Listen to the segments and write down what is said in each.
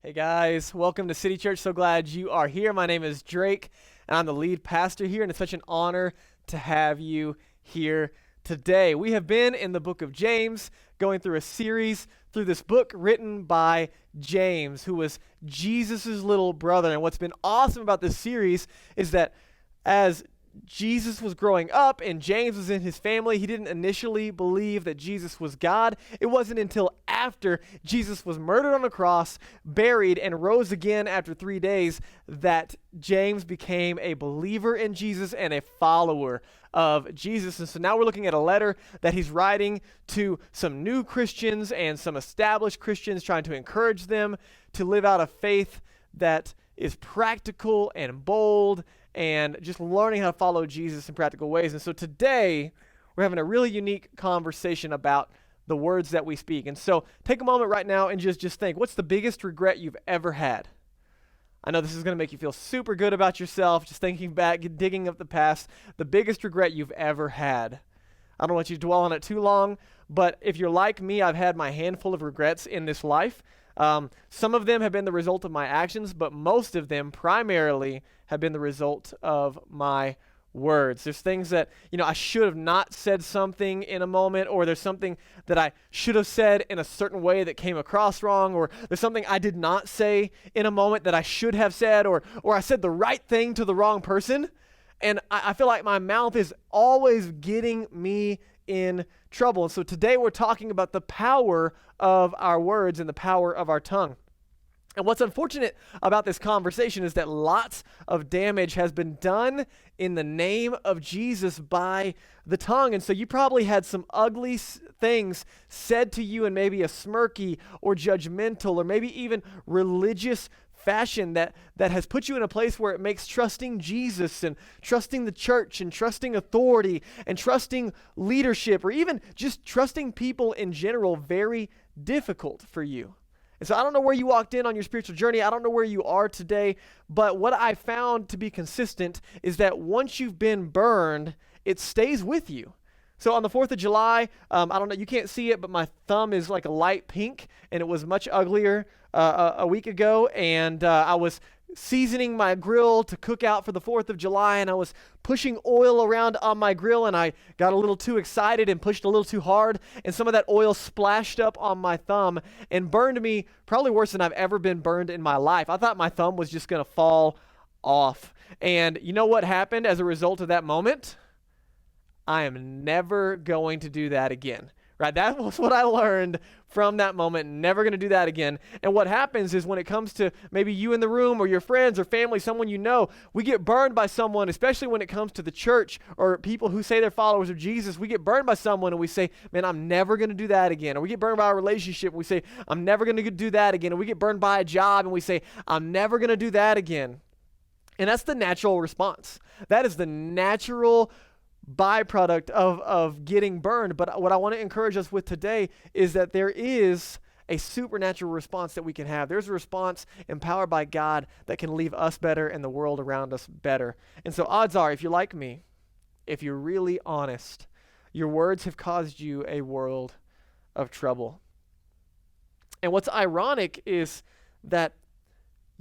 Hey guys, welcome to City Church. So glad you are here. My name is Drake, and I'm the lead pastor here, and it's such an honor to have you here today. We have been in the book of James, going through a series through this book written by James, who was Jesus' little brother. And what's been awesome about this series is that as Jesus was growing up and James was in his family, he didn't initially believe that Jesus was God. It wasn't until after Jesus was murdered on the cross, buried, and rose again after 3 days that James became a believer in Jesus and a follower of Jesus. And so now we're looking at a letter that he's writing to some new Christians and some established Christians, trying to encourage them to live out a faith that is practical and bold and just learning how to follow Jesus in practical ways. And so today, we're having a really unique conversation about the words that we speak. And so take a moment right now and just think, what's the biggest regret you've ever had? I know this is going to make you feel super good about yourself, just thinking back, digging up the past, the biggest regret you've ever had. I don't want you to dwell on it too long, but if you're like me, I've had my handful of regrets in this life. Some of them have been the result of my actions, but most of them primarily have been the result of my words. There's things that, I should have not said something in a moment, or there's something that I should have said in a certain way that came across wrong, or there's something I did not say in a moment that I should have said, or I said the right thing to the wrong person. And I feel like my mouth is always getting me in trouble. And so today we're talking about the power of our words and the power of our tongue. And what's unfortunate about this conversation is that lots of damage has been done in the name of Jesus by the tongue. And so you probably had some ugly things said to you in maybe a smirky or judgmental or maybe even religious fashion that has put you in a place where it makes trusting Jesus and trusting the church and trusting authority and trusting leadership or even just trusting people in general very difficult for you. And so I don't know where you walked in on your spiritual journey. I don't know where you are today, but what I found to be consistent is that once you've been burned, it stays with you. So on the 4th of July, I don't know, you can't see it, but my thumb is like a light pink, and it was much uglier a week ago, and I was seasoning my grill to cook out for the 4th of July, and I was pushing oil around on my grill, and I got a little too excited and pushed a little too hard, and some of that oil splashed up on my thumb and burned me probably worse than I've ever been burned in my life. I thought my thumb was just going to fall off. And you know what happened as a result of that moment? I am never going to do that again, right? That was what I learned from that moment. Never going to do that again. And what happens is when it comes to maybe you in the room or your friends or family, someone you know, we get burned by someone, especially when it comes to the church or people who say they're followers of Jesus. We get burned by someone and we say, man, I'm never going to do that again. Or we get burned by a relationship and we say, I'm never going to do that again. Or we get burned by a job and we say, I'm never going to do that again. And that's the natural response. That is the natural byproduct of getting burned. But what I want to encourage us with today is that there is a supernatural response that we can have. There's a response empowered by God that can leave us better and the world around us better. And so odds are, if you're like me, if you're really honest, your words have caused you a world of trouble. And what's ironic is that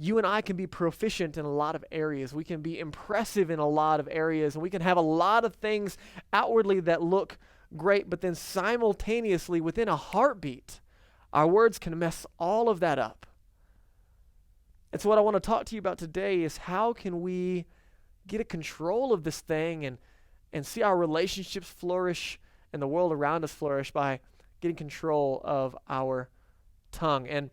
you and I can be proficient in a lot of areas. We can be impressive in a lot of areas, and we can have a lot of things outwardly that look great, but then simultaneously, within a heartbeat, our words can mess all of that up. And so what I want to talk to you about today is how can we get a control of this thing and see our relationships flourish and the world around us flourish by getting control of our tongue. And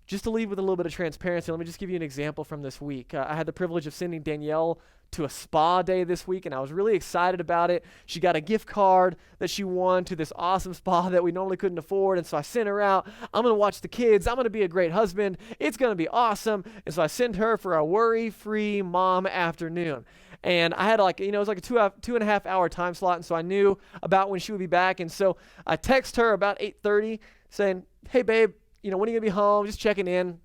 just to lead with a little bit of transparency, let me just give you an example from this week. I had the privilege of sending Danielle to a spa day this week, and I was really excited about it. She got a gift card that she won to this awesome spa that we normally couldn't afford, and so I sent her out. I'm going to watch the kids. I'm going to be a great husband. It's going to be awesome. And so I sent her for a worry-free mom afternoon. And I had it was like a 2.5 hour time slot, and so I knew about when she would be back. And so I text her about 8:30 saying, hey, babe, when are you going to be home? Just checking in.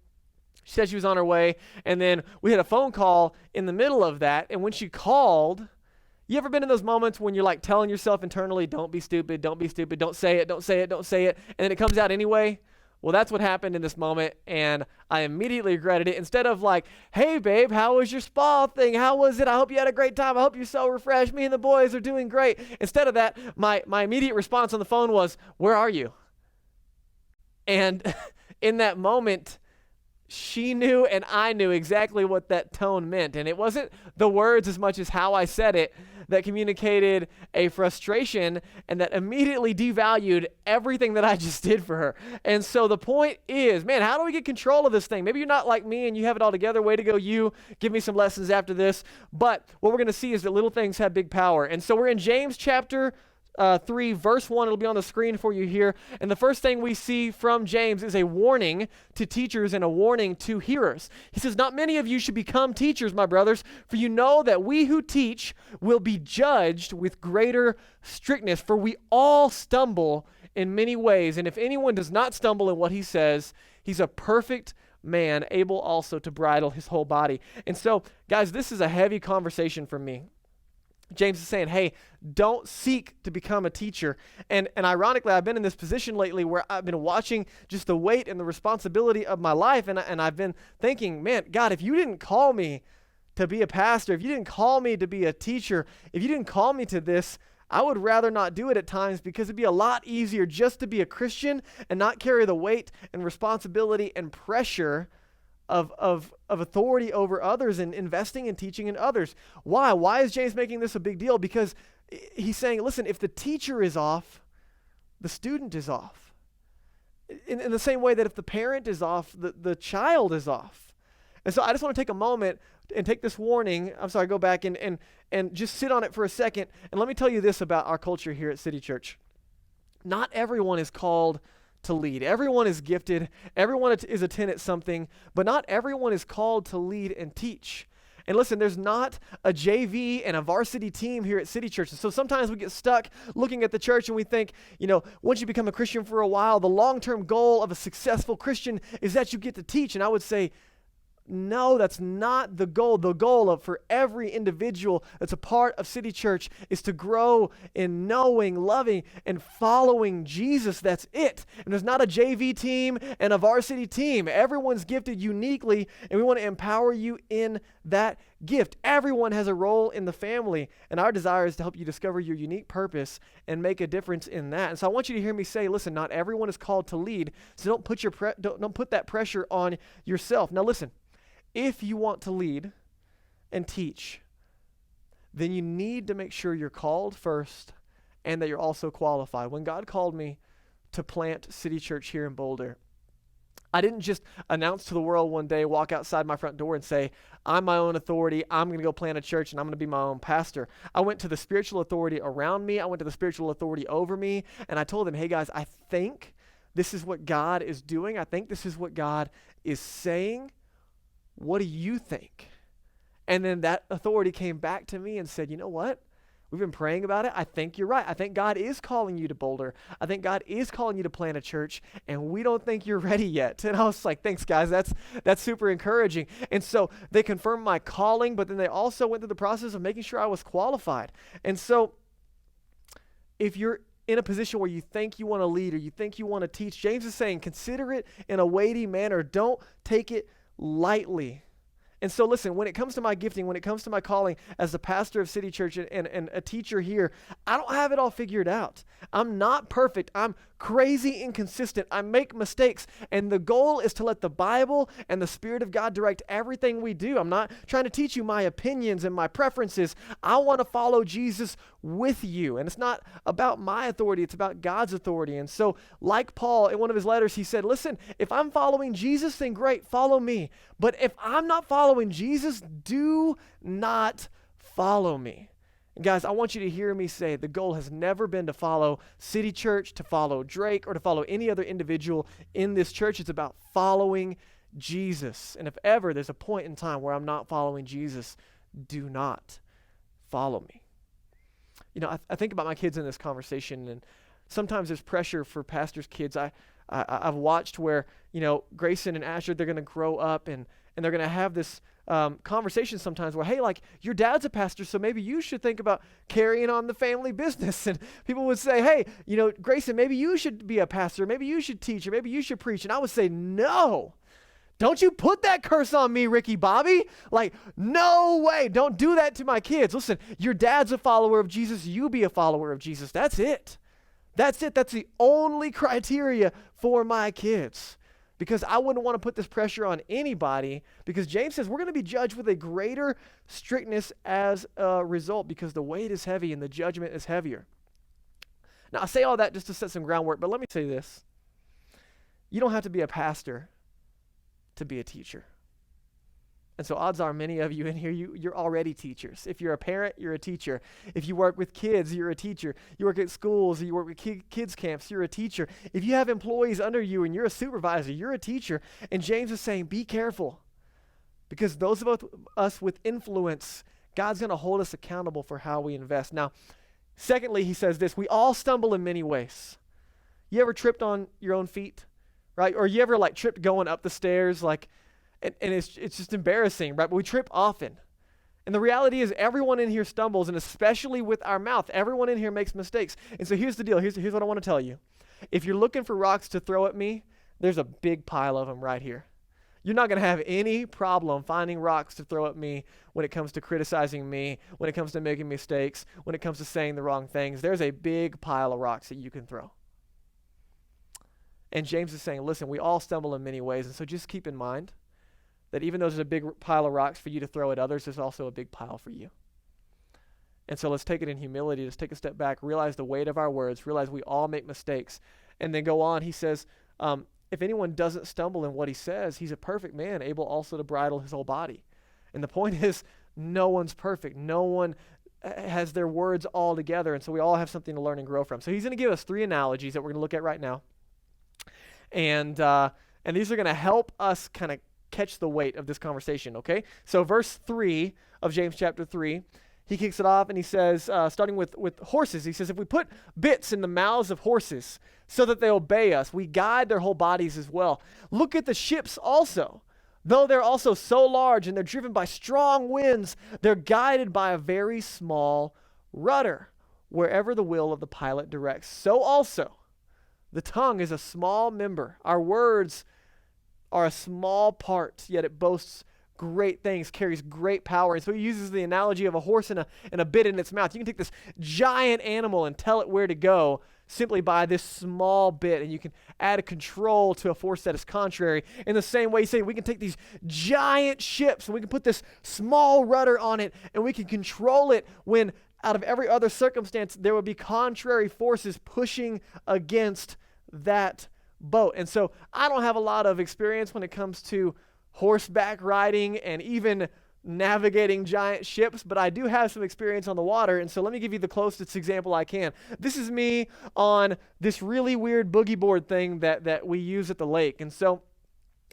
She said she was on her way. And then we had a phone call in the middle of that. And when she called, you ever been in those moments when you're like telling yourself internally, don't be stupid, don't be stupid, don't say it, don't say it, don't say it. And then it comes out anyway? Well, that's what happened in this moment, and I immediately regretted it. Instead of like, hey, babe, how was your spa thing? How was it? I hope you had a great time. I hope you're so refreshed. Me and the boys are doing great. Instead of that, my immediate response on the phone was, where are you? And in that moment, she knew and I knew exactly what that tone meant. And it wasn't the words as much as how I said it that communicated a frustration and that immediately devalued everything that I just did for her. And so the point is, man, how do we get control of this thing? Maybe you're not like me and you have it all together. Way to go, you. Give me some lessons after this. But what we're going to see is that little things have big power. And so we're in James chapter 3, verse 1. It'll be on the screen for you here. And the first thing we see from James is a warning to teachers and a warning to hearers. He says, not many of you should become teachers, my brothers, for you know that we who teach will be judged with greater strictness, for we all stumble in many ways. And if anyone does not stumble in what he says, he's a perfect man, able also to bridle his whole body. And so, guys, this is a heavy conversation for me. James is saying, hey, don't seek to become a teacher. And ironically, I've been in this position lately where I've been watching just the weight and the responsibility of my life, and I've been thinking, man, God, if you didn't call me to be a pastor, if you didn't call me to be a teacher, if you didn't call me to this, I would rather not do it at times because it'd be a lot easier just to be a Christian and not carry the weight and responsibility and pressure of authority over others and investing and teaching in others. Why? Why is James making this a big deal? Because he's saying, listen, if the teacher is off, the student is off. In the same way that if the parent is off, the child is off. And so I just want to take a moment and take this warning. Go back and just sit on it for a second. And let me tell you this about our culture here at City Church. Not everyone is called to lead. Everyone is gifted. Everyone is a 10 at something, but not everyone is called to lead and teach. And listen, there's not a JV and a varsity team here at City Church. So sometimes we get stuck looking at the church and we think, once you become a Christian for a while, the long-term goal of a successful Christian is that you get to teach. And I would say, no, that's not the goal. The goal for every individual that's a part of City Church is to grow in knowing, loving, and following Jesus. That's it. And there's not a JV team and a varsity team. Everyone's gifted uniquely, and we want to empower you in that gift. Everyone has a role in the family, and our desire is to help you discover your unique purpose and make a difference in that. And so I want you to hear me say, listen, not everyone is called to lead, so don't put that pressure on yourself. Now listen. If you want to lead and teach, then you need to make sure you're called first and that you're also qualified. When God called me to plant City Church here in Boulder, I didn't just announce to the world one day, walk outside my front door and say, I'm my own authority, I'm going to go plant a church, and I'm going to be my own pastor. I went to the spiritual authority around me, I went to the spiritual authority over me, and I told them, hey guys, I think this is what God is doing. I think this is what God is saying. What do you think? And then that authority came back to me and said, you know what? We've been praying about it. I think you're right. I think God is calling you to Boulder. I think God is calling you to plant a church, and we don't think you're ready yet. And I was like, thanks, guys. That's super encouraging. And so they confirmed my calling, but then they also went through the process of making sure I was qualified. And so if you're in a position where you think you want to lead or you think you want to teach, James is saying, consider it in a weighty manner. Don't take it lightly. And so listen, when it comes to my gifting, when it comes to my calling as the pastor of City Church and a teacher here, I don't have it all figured out. I'm not perfect. I'm crazy inconsistent. I make mistakes. And the goal is to let the Bible and the Spirit of God direct everything we do. I'm not trying to teach you my opinions and my preferences. I want to follow Jesus with you. And it's not about my authority. It's about God's authority. And so like Paul, in one of his letters, he said, listen, if I'm following Jesus, then great, follow me. But if I'm not following Jesus, do not follow me. And guys, I want you to hear me say the goal has never been to follow City Church, to follow Drake, or to follow any other individual in this church. It's about following Jesus. And if ever there's a point in time where I'm not following Jesus, do not follow me. I think about my kids in this conversation, and sometimes there's pressure for pastors' kids. I I've watched where, Grayson and Asher, they're going to grow up and they're going to have this conversation sometimes where, hey, like, your dad's a pastor, so maybe you should think about carrying on the family business. And people would say, hey, Grayson, maybe you should be a pastor, maybe you should teach, or maybe you should preach. And I would say, no. Don't you put that curse on me, Ricky Bobby. Like, no way. Don't do that to my kids. Listen, your dad's a follower of Jesus. You be a follower of Jesus. That's it. That's it. That's the only criteria for my kids. Because I wouldn't want to put this pressure on anybody, because James says we're going to be judged with a greater strictness as a result, because the weight is heavy and the judgment is heavier. Now, I say all that just to set some groundwork, but let me say this. You don't have to be a pastor to be a teacher. And so odds are many of you in here, you're already teachers. If you're a parent, you're a teacher. If you work with kids, you're a teacher. You work at schools, you work with kids camps, you're a teacher. If you have employees under you and you're a supervisor, you're a teacher. And James is saying, be careful, because those of us with influence, God's going to hold us accountable for how we invest. Now, secondly, he says this, we all stumble in many ways. You ever tripped on your own feet, right? Or you ever tripped going up the stairs, and it's just embarrassing, right? But we trip often. And the reality is everyone in here stumbles, and especially with our mouth, everyone in here makes mistakes. And so here's the deal. Here's what I want to tell you. If you're looking for rocks to throw at me, there's a big pile of them right here. You're not going to have any problem finding rocks to throw at me when it comes to criticizing me, when it comes to making mistakes, when it comes to saying the wrong things. There's a big pile of rocks that you can throw. And James is saying, listen, we all stumble in many ways. And so just keep in mind that even though there's a big pile of rocks for you to throw at others, there's also a big pile for you. And so let's take it in humility. Let's take a step back, realize the weight of our words, realize we all make mistakes. And then go on, he says, if anyone doesn't stumble in what he says, he's a perfect man, able also to bridle his whole body. And the point is, no one's perfect. No one has their words all together. And so we all have something to learn and grow from. So he's going to give us 3 analogies that we're going to look at right now. And these are going to help us kind of catch the weight of this conversation, okay? So verse 3 of James chapter 3, he kicks it off and he says, starting with horses, he says, if we put bits in the mouths of horses so that they obey us, we guide their whole bodies as well. Look at the ships also. Though they're also so large and they're driven by strong winds, they're guided by a very small rudder, wherever the will of the pilot directs. So also, the tongue is a small member. Our words are a small part, yet it boasts great things, carries great power. And so he uses the analogy of a horse and a bit in its mouth. You can take this giant animal and tell it where to go simply by this small bit, and you can add a control to a force that is contrary. In the same way, you say we can take these giant ships and we can put this small rudder on it, and we can control it when out of every other circumstance there would be contrary forces pushing against that boat. And so I don't have a lot of experience when it comes to horseback riding and even navigating giant ships, but I do have some experience on the water. And so let me give you the closest example I can. This is me on this really weird boogie board thing that we use at the lake. And so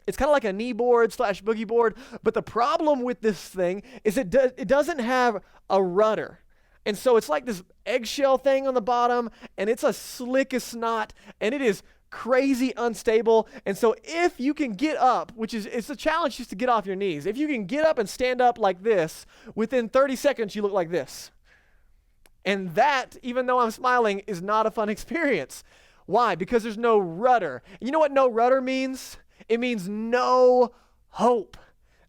it's kind of like a knee board / boogie board, but the problem with this thing is it doesn't have a rudder. And so it's like this eggshell thing on the bottom, and it's as slick as snot, and it is crazy unstable. And so if you can get up, it's a challenge just to get off your knees. If you can get up and stand up like this, within 30 seconds you look like this. And that, even though I'm smiling, is not a fun experience. Why? Because there's no rudder. You know what no rudder means? It means no hope.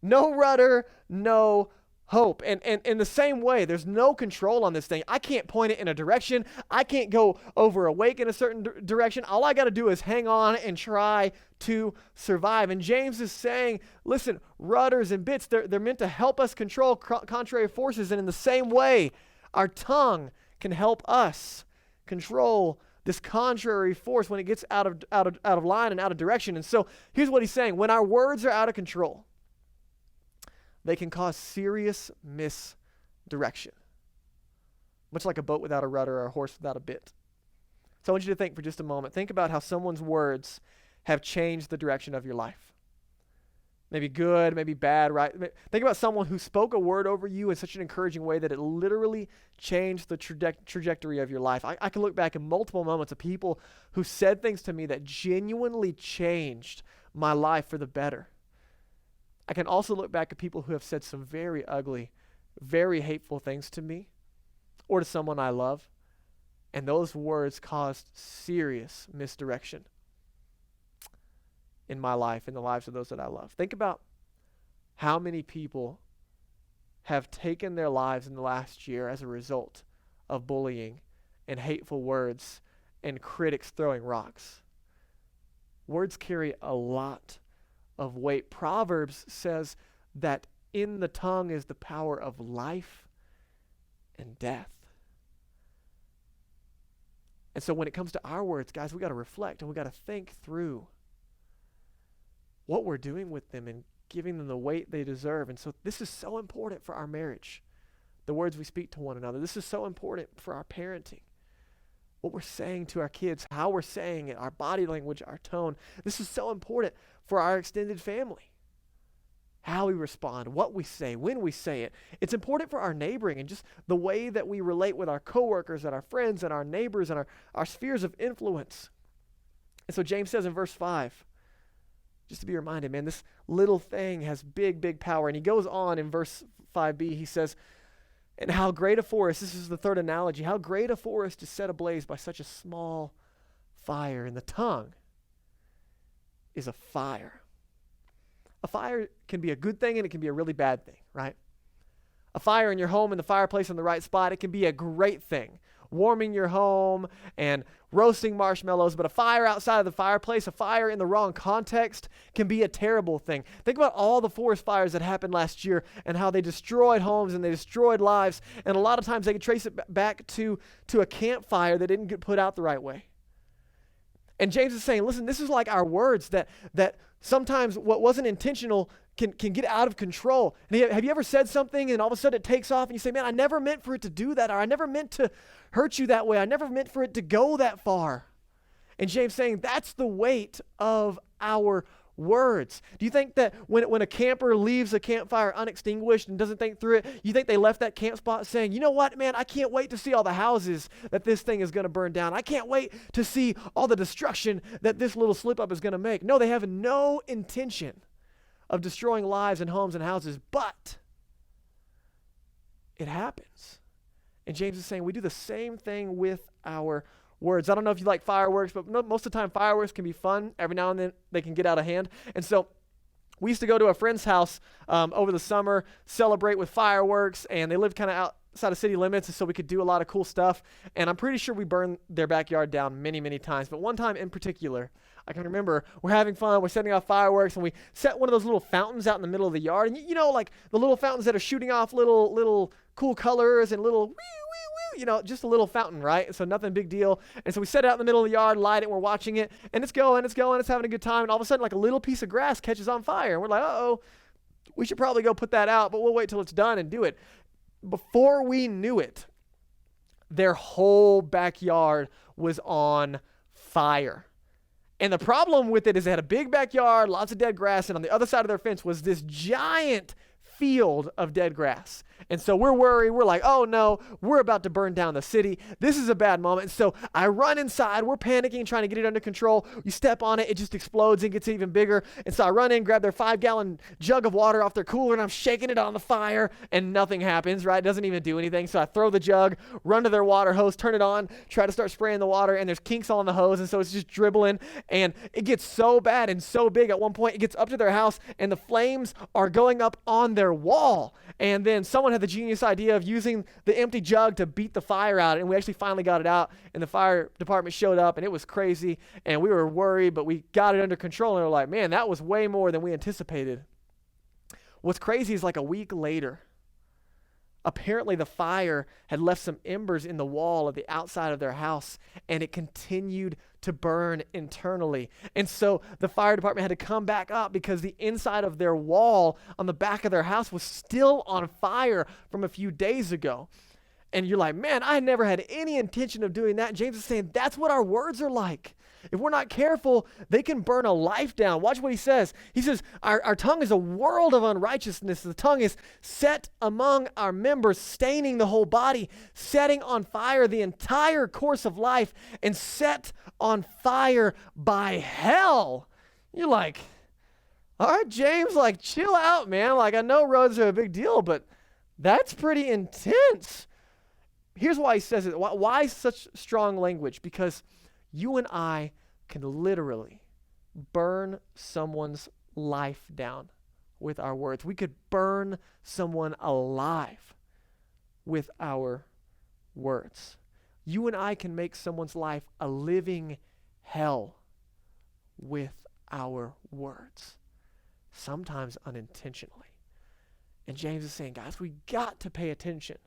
No rudder, no hope. And in the same way, there's no control on this thing. I can't point it in a direction. I can't go over a wake in a certain direction. All I got to do is hang on and try to survive. And James is saying, listen, rudders and bits, they're meant to help us control contrary forces. And in the same way, our tongue can help us control this contrary force when it gets out of line and out of direction. And so here's what he's saying. When our words are out of control, they can cause serious misdirection, much like a boat without a rudder or a horse without a bit. So I want you to think for just a moment. Think about how someone's words have changed the direction of your life. Maybe good, maybe bad, right? Think about someone who spoke a word over you in such an encouraging way that it literally changed the trajectory of your life. I can look back at multiple moments of people who said things to me that genuinely changed my life for the better. I can also look back at people who have said some very ugly, very hateful things to me or to someone I love, and those words caused serious misdirection in my life, in the lives of those that I love. Think about how many people have taken their lives in the last year as a result of bullying and hateful words and critics throwing rocks. Words carry a lot of weight. Proverbs says that in the tongue is the power of life and death. And so when it comes to our words, guys, we got to reflect and we got to think through what we're doing with them and giving them the weight they deserve. And so this is so important for our marriage, the words we speak to one another. This is so important for our parenting, what we're saying to our kids, how we're saying it, our body language, our tone. This is so important for our extended family, how we respond, what we say, when we say it. It's important for our neighboring and just the way that we relate with our coworkers and our friends and our neighbors and our spheres of influence. And so James says in verse 5, just to be reminded, man, this little thing has big, big power. And he goes on in verse 5b, he says, and how great a forest, this is the third analogy, how great a forest is set ablaze by such a small fire. And the tongue is a fire. A fire can be a good thing and it can be a really bad thing, right? A fire in your home in the fireplace in the right spot, it can be a great thing. Warming your home and roasting marshmallows, but a fire outside of the fireplace, a fire in the wrong context can be a terrible thing. Think about all the forest fires that happened last year and how they destroyed homes and they destroyed lives, and a lot of times they could trace it back to a campfire that didn't get put out the right way. And James is saying, listen, this is like our words that sometimes what wasn't intentional can get out of control. And have you ever said something and all of a sudden it takes off and you say, man, I never meant for it to do that, or I never meant to hurt you that way. I never meant for it to go that far. And James saying that's the weight of our words. Do you think that when a camper leaves a campfire unextinguished and doesn't think through it, you think they left that camp spot saying, you know what, man, I can't wait to see all the houses that this thing is going to burn down. I can't wait to see all the destruction that this little slip up is going to make. No, they have no intention of destroying lives and homes and houses, but it happens. And James is saying we do the same thing with our words. I don't know if you like fireworks, but most of the time fireworks can be fun. Every now and then they can get out of hand. And so we used to go to a friend's house over the summer, celebrate with fireworks, and they lived kind of outside of city limits, and so we could do a lot of cool stuff. And I'm pretty sure we burned their backyard down many, many times. But one time in particular, I can remember we're having fun, we're setting off fireworks, and we set one of those little fountains out in the middle of the yard. And you know, like the little fountains that are shooting off little cool colors and little just a little fountain, right? So nothing big deal. And so we set it out in the middle of the yard, light it, and we're watching it, and it's going, it's having a good time. And all of a sudden, like a little piece of grass catches on fire. And we're like, uh-oh, we should probably go put that out, but we'll wait till it's done and do it. Before we knew it, their whole backyard was on fire. And the problem with it is they had a big backyard, lots of dead grass, and on the other side of their fence was this giant field of dead grass. And so we're worried. We're like, oh no, we're about to burn down the city. This is a bad moment. And so I run inside. We're panicking, trying to get it under control. You step on it, it just explodes and gets even bigger. And so I run in, grab their 5-gallon jug of water off their cooler, and I'm shaking it on the fire, and nothing happens, right? It doesn't even do anything. So I throw the jug, run to their water hose, turn it on, try to start spraying the water, and there's kinks all in the hose, and so it's just dribbling. And it gets so bad and so big at one point, it gets up to their house, and the flames are going up on their wall. And then someone had the genius idea of using the empty jug to beat the fire out, and we actually finally got it out, and the fire department showed up, and it was crazy, and we were worried, but we got it under control, and we were like, man, that was way more than we anticipated. What's crazy is like a week later, apparently the fire had left some embers in the wall of the outside of their house, and it continued to burn internally. And so the fire department had to come back up because the inside of their wall on the back of their house was still on fire from a few days ago. And you're like, man, I never had any intention of doing that. And James is saying that's what our words are like. if we're not careful, they can burn a life down. Watch what he says. He says, our tongue is a world of unrighteousness. The tongue is set among our members, staining the whole body, setting on fire the entire course of life, and set on fire by hell. You're like, all right, James, like, chill out, man. Like, I know roads are a big deal, but that's pretty intense. Here's why he says it. Why such strong language? Because you and I can literally burn someone's life down with our words. We could burn someone alive with our words. You and I can make someone's life a living hell with our words, sometimes unintentionally. And James is saying, guys, we got to pay attention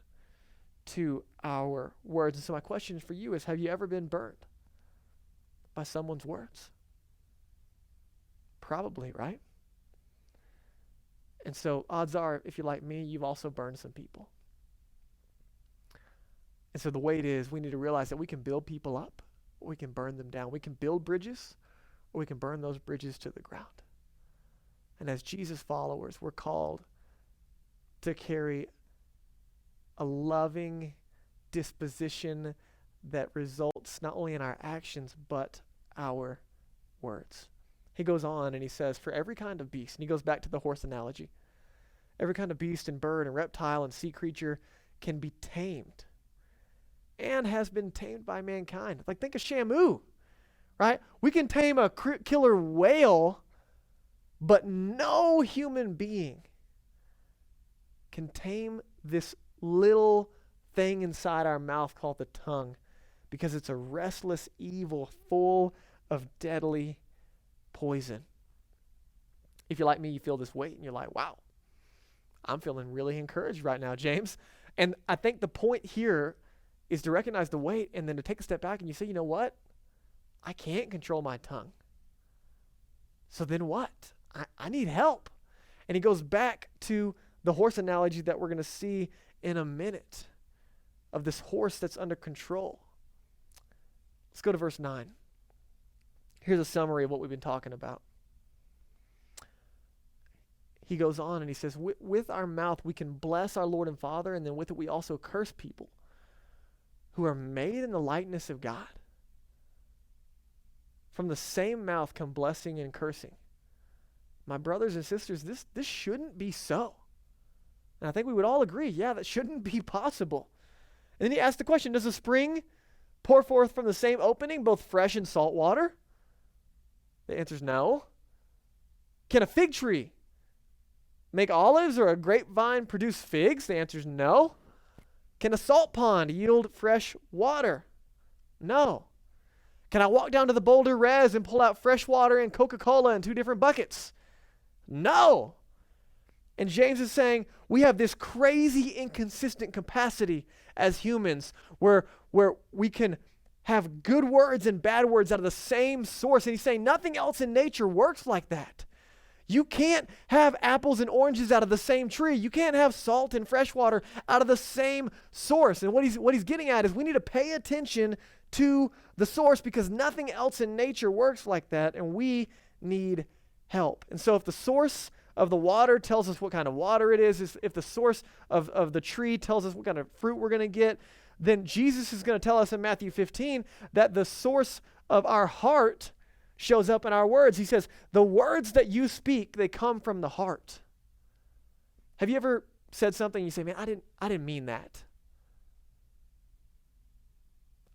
to our words. And so my question for you is, have you ever been burned by someone's words? Probably, right? And so odds are, if you're like me, you've also burned some people. And so the way it is, we need to realize that we can build people up, or we can burn them down. We can build bridges, or we can burn those bridges to the ground. And as Jesus followers, we're called to carry a loving disposition that results not only in our actions, but our words. He goes on and he says, for every kind of beast, and he goes back to the horse analogy, every kind of beast and bird and reptile and sea creature can be tamed and has been tamed by mankind. Like, think of Shamu, right? We can tame a killer whale, but no human being can tame this little thing inside our mouth called the tongue, because it's a restless evil full of deadly poison. If you're like me, you feel this weight and you're like, wow, I'm feeling really encouraged right now, James. And I think the point here is to recognize the weight and then to take a step back and you say, you know what? I can't control my tongue. So then what? I need help. And he goes back to the horse analogy that we're going to see in a minute, of this horse that's under control. Let's go to verse 9. Here's a summary of what we've been talking about. He goes on and he says, with our mouth we can bless our Lord and Father, and then with it we also curse people who are made in the likeness of God. From the same mouth come blessing and cursing. My brothers and sisters, this shouldn't be so. And I think we would all agree, yeah, that shouldn't be possible. And then he asked the question, does a spring pour forth from the same opening both fresh and salt water? The answer is no. Can a fig tree make olives, or a grapevine produce figs? The answer is no. Can a salt pond yield fresh water? No. Can I walk down to the Boulder Res and pull out fresh water and Coca-Cola in 2 different buckets? No. And James is saying we have this crazy inconsistent capacity as humans where we can have good words and bad words out of the same source. And he's saying nothing else in nature works like that. You can't have apples and oranges out of the same tree. You can't have salt and fresh water out of the same source. And what he's getting at is we need to pay attention to the source, because nothing else in nature works like that, and we need help. And so if the source of the water tells us what kind of water it is, if the source of the tree tells us what kind of fruit we're going to get, then Jesus is going to tell us in Matthew 15 that the source of our heart shows up in our words. He says, the words that you speak, they come from the heart. Have you ever said something and you say, man, I didn't mean that?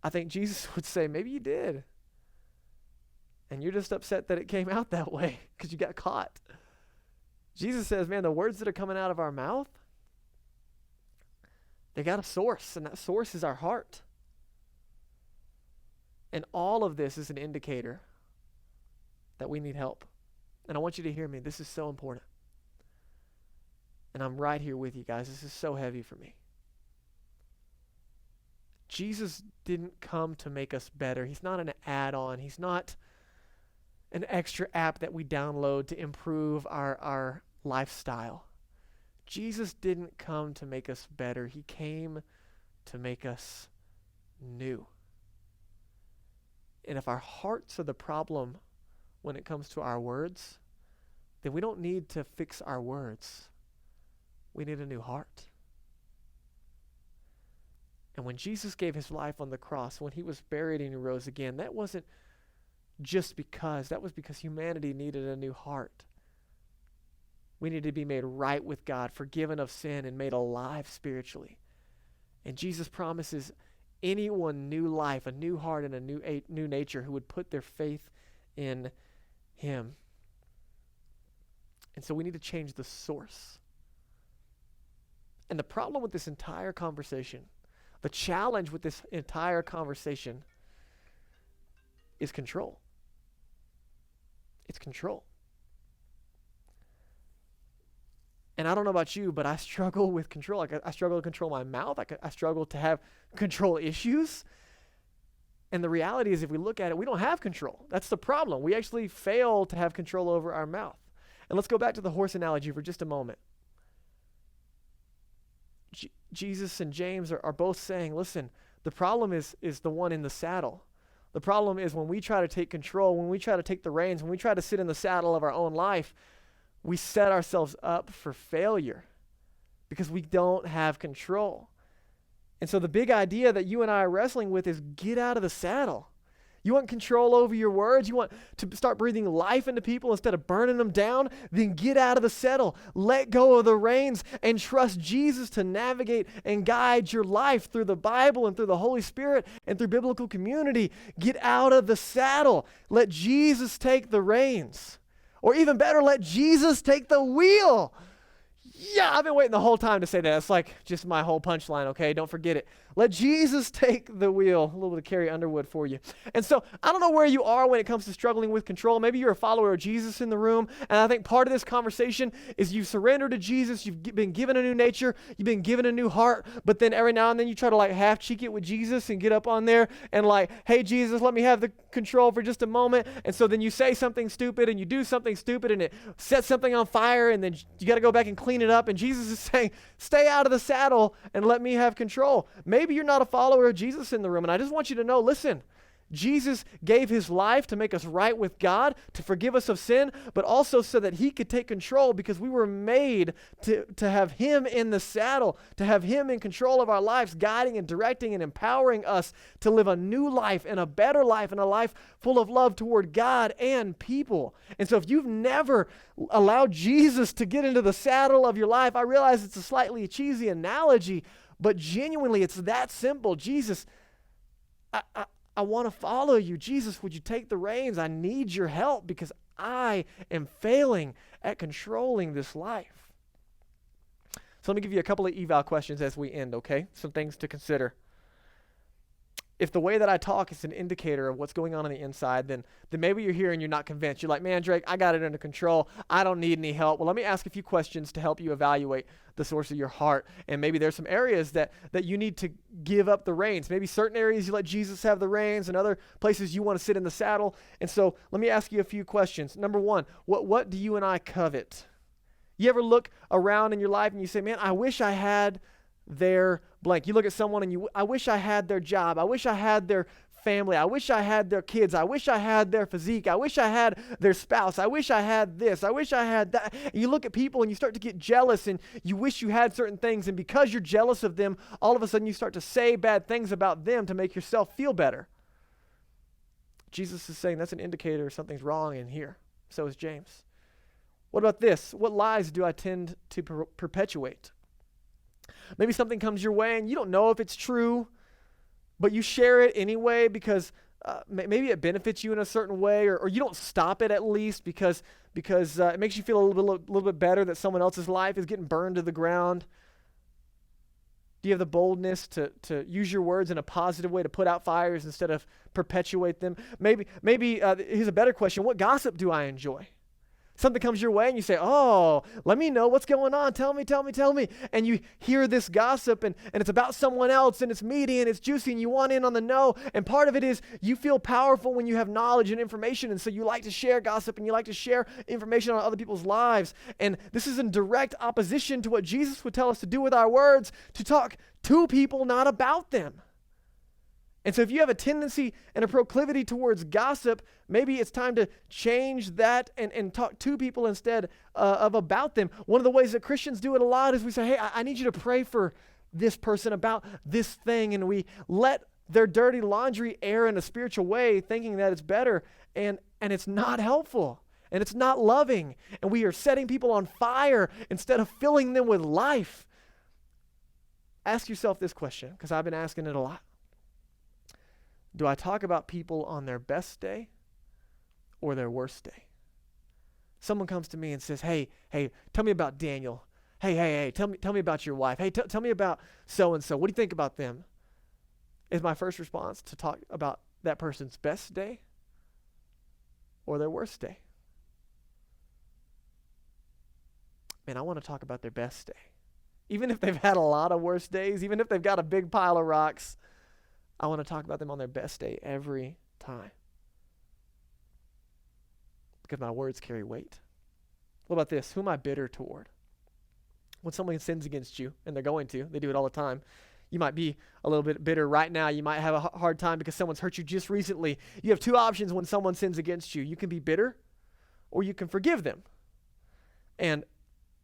I think Jesus would say, maybe you did. And you're just upset that it came out that way because you got caught. Jesus says, man, the words that are coming out of our mouth, they got a source, and that source is our heart. And all of this is an indicator that we need help. And I want you to hear me. This is so important. And I'm right here with you guys. This is so heavy for me. Jesus didn't come to make us better. He's not an add-on. He's not an extra app that we download to improve our lifestyle. Jesus didn't come to make us better. He came to make us new. And if our hearts are the problem when it comes to our words, then we don't need to fix our words. We need a new heart. And when Jesus gave his life on the cross, when he was buried and he rose again, that wasn't just because. That was because humanity needed a new heart. We needed to be made right with God, forgiven of sin, and made alive spiritually. And Jesus promises anyone new life, a new heart, and a new nature who would put their faith in him. And so we need to change the source. And the problem with this entire conversation, the challenge with this entire conversation is control. It's control. And I don't know about you, but I struggle with control. Like I struggle to control my mouth. I struggle to have control issues. And the reality is, if we look at it, we don't have control. That's the problem. We actually fail to have control over our mouth. And let's go back to the horse analogy for just a moment. Jesus and James are both saying, listen, the problem is the one in the saddle. The problem is when we try to take control, when we try to take the reins, when we try to sit in the saddle of our own life, we set ourselves up for failure because we don't have control. And so the big idea that you and I are wrestling with is get out of the saddle. You want control over your words? You want to start breathing life into people instead of burning them down? Then get out of the saddle. Let go of the reins and trust Jesus to navigate and guide your life through the Bible and through the Holy Spirit and through biblical community. Get out of the saddle. Let Jesus take the reins. Or even better, let Jesus take the wheel. Yeah, I've been waiting the whole time to say that. It's like just my whole punchline, okay? Don't forget it. Let Jesus take the wheel. A little bit of Carrie Underwood for you. And so I don't know where you are when it comes to struggling with control. Maybe you're a follower of Jesus in the room, and I think part of this conversation is you've surrendered to Jesus. You've been given a new nature. You've been given a new heart, but then every now and then you try to like half cheek it with Jesus and get up on there and like, hey, Jesus, let me have the control for just a moment. And so then you say something stupid and you do something stupid and it sets something on fire, and then you got to go back and clean it up. And Jesus is saying, stay out of the saddle and let me have control. Maybe you're not a follower of Jesus in the room, and I just want you to know, listen, Jesus gave his life to make us right with God, to forgive us of sin, but also so that he could take control, because we were made to have him in the saddle, to have him in control of our lives, guiding and directing and empowering us to live a new life and a better life and a life full of love toward God and people. And so if you've never allowed Jesus to get into the saddle of your life, I realize it's a slightly cheesy analogy, but genuinely it's that simple. Jesus, I want to follow you. Jesus, would you take the reins? I need your help because I am failing at controlling this life. So let me give you a couple of eval questions as we end, okay? Some things to consider. If the way that I talk is an indicator of what's going on the inside, then maybe you're here and you're not convinced. You're like, man, Drake, I got it under control. I don't need any help. Well, let me ask a few questions to help you evaluate the source of your heart. And maybe there's some areas that you need to give up the reins. Maybe certain areas you let Jesus have the reins, and other places you want to sit in the saddle. And so let me ask you a few questions. Number one, what do you and I covet? You ever look around in your life and you say, man, I wish I had their blank. You look at someone and I wish I had their job. I wish I had their family. I wish I had their kids. I wish I had their physique. I wish I had their spouse. I wish I had this. I wish I had that. And you look at people and you start to get jealous, and you wish you had certain things. And because you're jealous of them, all of a sudden you start to say bad things about them to make yourself feel better. Jesus is saying that's an indicator something's wrong in here. So is James. What about this? What lies do I tend to perpetuate? Maybe something comes your way and you don't know if it's true, but you share it anyway because maybe it benefits you in a certain way, or you don't stop it at least because it makes you feel a little bit better that someone else's life is getting burned to the ground. Do you have the boldness to use your words in a positive way to put out fires instead of perpetuate them? Maybe here's a better question. What gossip do I enjoy? Something comes your way and you say, oh, let me know what's going on. Tell me. And you hear this gossip and it's about someone else, and it's meaty and it's juicy and you want in on the know. And part of it is you feel powerful when you have knowledge and information. And so you like to share gossip and you like to share information on other people's lives. And this is in direct opposition to what Jesus would tell us to do with our words, to talk to people, not about them. And so if you have a tendency and a proclivity towards gossip, maybe it's time to change that and talk to people instead of about them. One of the ways that Christians do it a lot is we say, hey, I need you to pray for this person about this thing. And we let their dirty laundry air in a spiritual way, thinking that it's better. And it's not helpful. And it's not loving. And we are setting people on fire instead of filling them with life. Ask yourself this question, because I've been asking it a lot. Do I talk about people on their best day or their worst day? Someone comes to me and says, hey, tell me about Daniel. Hey, tell me about your wife. Hey, tell me about so-and-so. What do you think about them? Is my first response to talk about that person's best day or their worst day? Man, I want to talk about their best day. Even if they've had a lot of worst days, even if they've got a big pile of rocks, I want to talk about them on their best day every time. Because my words carry weight. What about this? Who am I bitter toward? When someone sins against you, and they're going to, they do it all the time. You might be a little bit bitter right now. You might have a hard time because someone's hurt you just recently. You have two options when someone sins against you. You can be bitter or you can forgive them. And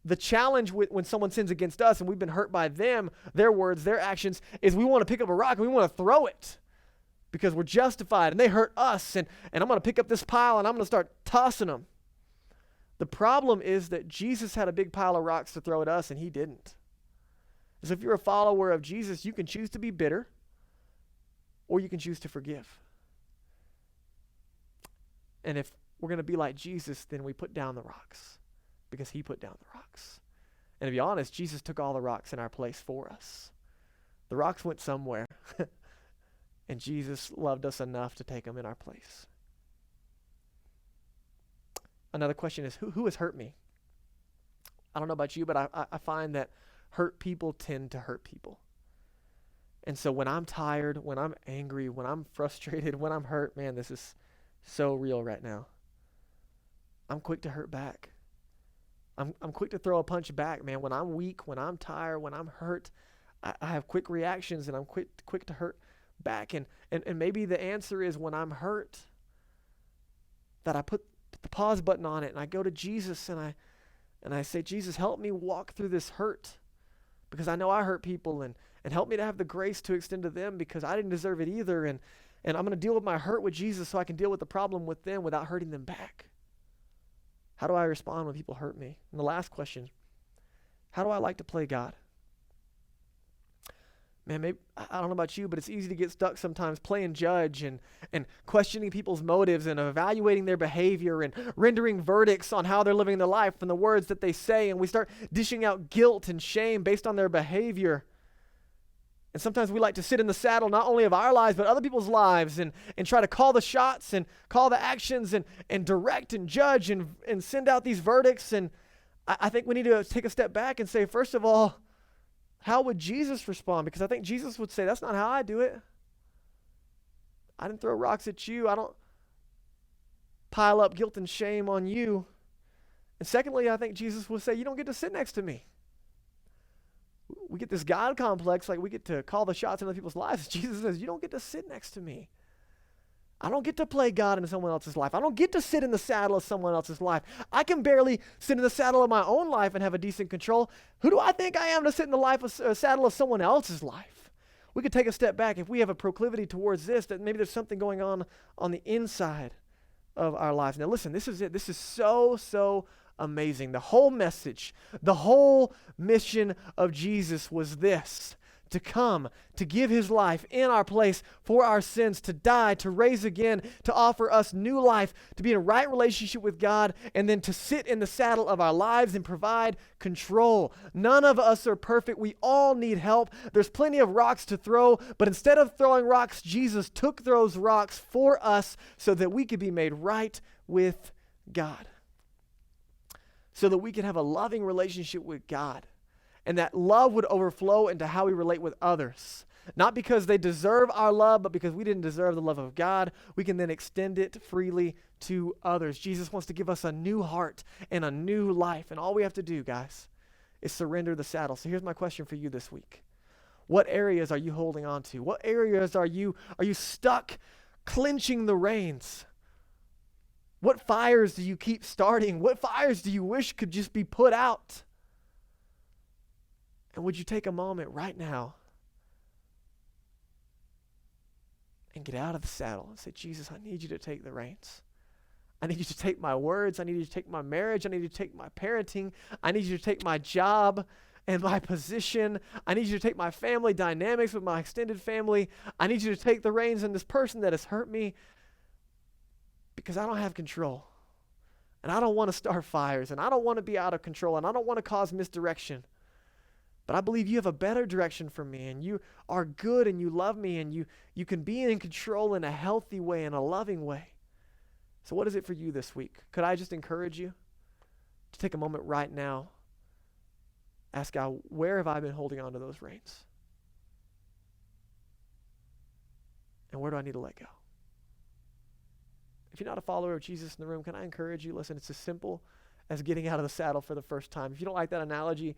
the challenge when someone sins against us and we've been hurt by them, their words, their actions, is we want to pick up a rock and we want to throw it because we're justified and they hurt us and I'm going to pick up this pile and I'm going to start tossing them. The problem is that Jesus had a big pile of rocks to throw at us and he didn't. So if you're a follower of Jesus, you can choose to be bitter or you can choose to forgive. And if we're going to be like Jesus, then we put down the rocks. Because he put down the rocks. And to be honest, Jesus took all the rocks in our place for us. The rocks went somewhere. And Jesus loved us enough to take them in our place. Another question is, who has hurt me? I don't know about you, but I find that hurt people tend to hurt people. And so when I'm tired, when I'm angry, when I'm frustrated, when I'm hurt, man, this is so real right now. I'm quick to hurt back. I'm quick to throw a punch back, man. When I'm weak, when I'm tired, when I'm hurt, I have quick reactions and I'm quick to hurt back. And maybe the answer is when I'm hurt that I put the pause button on it and I go to Jesus and I say, Jesus, help me walk through this hurt because I know I hurt people and help me to have the grace to extend to them because I didn't deserve it either. And I'm going to deal with my hurt with Jesus so I can deal with the problem with them without hurting them back. How do I respond when people hurt me? And the last question, how do I like to play God? Man, maybe, I don't know about you, but it's easy to get stuck sometimes playing judge and questioning people's motives and evaluating their behavior and rendering verdicts on how they're living their life and the words that they say. And we start dishing out guilt and shame based on their behavior. And sometimes we like to sit in the saddle not only of our lives, but other people's lives and try to call the shots and call the actions and direct and judge and send out these verdicts. And I think we need to take a step back and say, first of all, how would Jesus respond? Because I think Jesus would say, that's not how I do it. I didn't throw rocks at you. I don't pile up guilt and shame on you. And secondly, I think Jesus would say, you don't get to sit next to me. We get this God complex, like we get to call the shots in other people's lives. Jesus says, you don't get to sit next to me. I don't get to play God in someone else's life. I don't get to sit in the saddle of someone else's life. I can barely sit in the saddle of my own life and have a decent control. Who do I think I am to sit in the saddle of someone else's life? We could take a step back. If we have a proclivity towards this, that maybe there's something going on the inside of our lives. Now listen, this is it. This is so amazing. The whole message, the whole mission of Jesus was this: to come, to give his life in our place for our sins, to die, to raise again, to offer us new life, to be in a right relationship with God, and then to sit in the saddle of our lives and provide control. None of us are perfect. We all need help. There's plenty of rocks to throw, but instead of throwing rocks, Jesus took those rocks for us so that we could be made right with God, so that we could have a loving relationship with God. And that love would overflow into how we relate with others. Not because they deserve our love, but because we didn't deserve the love of God. We can then extend it freely to others. Jesus wants to give us a new heart and a new life. And all we have to do, guys, is surrender the saddle. So here's my question for you this week. What areas are you holding on to? What areas are you stuck clenching the reins? What fires do you keep starting? What fires do you wish could just be put out? And would you take a moment right now and get out of the saddle and say, Jesus, I need you to take the reins. I need you to take my words. I need you to take my marriage. I need you to take my parenting. I need you to take my job and my position. I need you to take my family dynamics with my extended family. I need you to take the reins in this person that has hurt me, because I don't have control. And I don't want to start fires. And I don't want to be out of control. And I don't want to cause misdirection. But I believe you have a better direction for me. And you are good and you love me. And you can be in control in a healthy way, in a loving way. So what is it for you this week? Could I just encourage you to take a moment right now? Ask God, where have I been holding on to those reins? And where do I need to let go? If you're not a follower of Jesus in the room, can I encourage you? Listen, it's as simple as getting out of the saddle for the first time. If you don't like that analogy,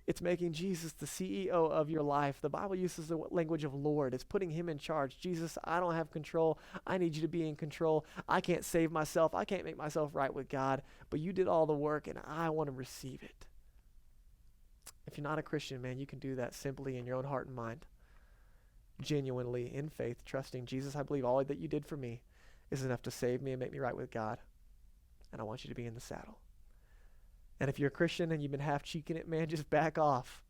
it's making Jesus the CEO of your life. The Bible uses the language of Lord. It's putting him in charge. Jesus, I don't have control. I need you to be in control. I can't save myself. I can't make myself right with God, but you did all the work and I want to receive it. If you're not a Christian, man, you can do that simply in your own heart and mind. Genuinely, in faith, trusting Jesus, I believe all that you did for me is enough to save me and make me right with God. And I want you to be in the saddle. And if you're a Christian and you've been half cheeking it, man, just back off.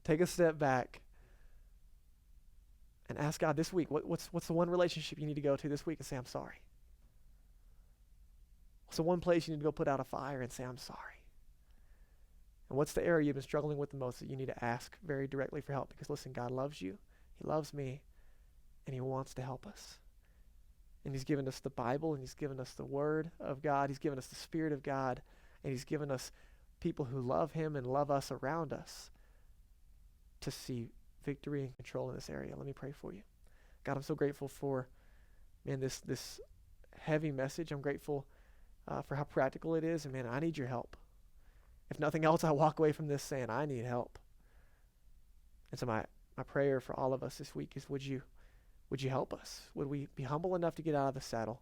Take a step back. And ask God this week, what's the one relationship you need to go to this week and say, I'm sorry? What's the one place you need to go put out a fire and say, I'm sorry? And what's the area you've been struggling with the most that you need to ask very directly for help? Because listen, God loves you. He loves me. And he wants to help us. And he's given us the Bible, and he's given us the Word of God. He's given us the Spirit of God, and he's given us people who love him and love us around us to see victory and control in this area. Let me pray for you. God, I'm so grateful for, man, this heavy message. I'm grateful for how practical it is, and man, I need your help. If nothing else, I walk away from this saying, I need help. And so my prayer for all of us this week is, would you help us? Would we be humble enough to get out of the saddle?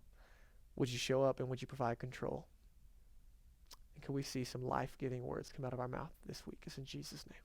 Would you show up and would you provide control? And could we see some life-giving words come out of our mouth this week? It's in Jesus' name.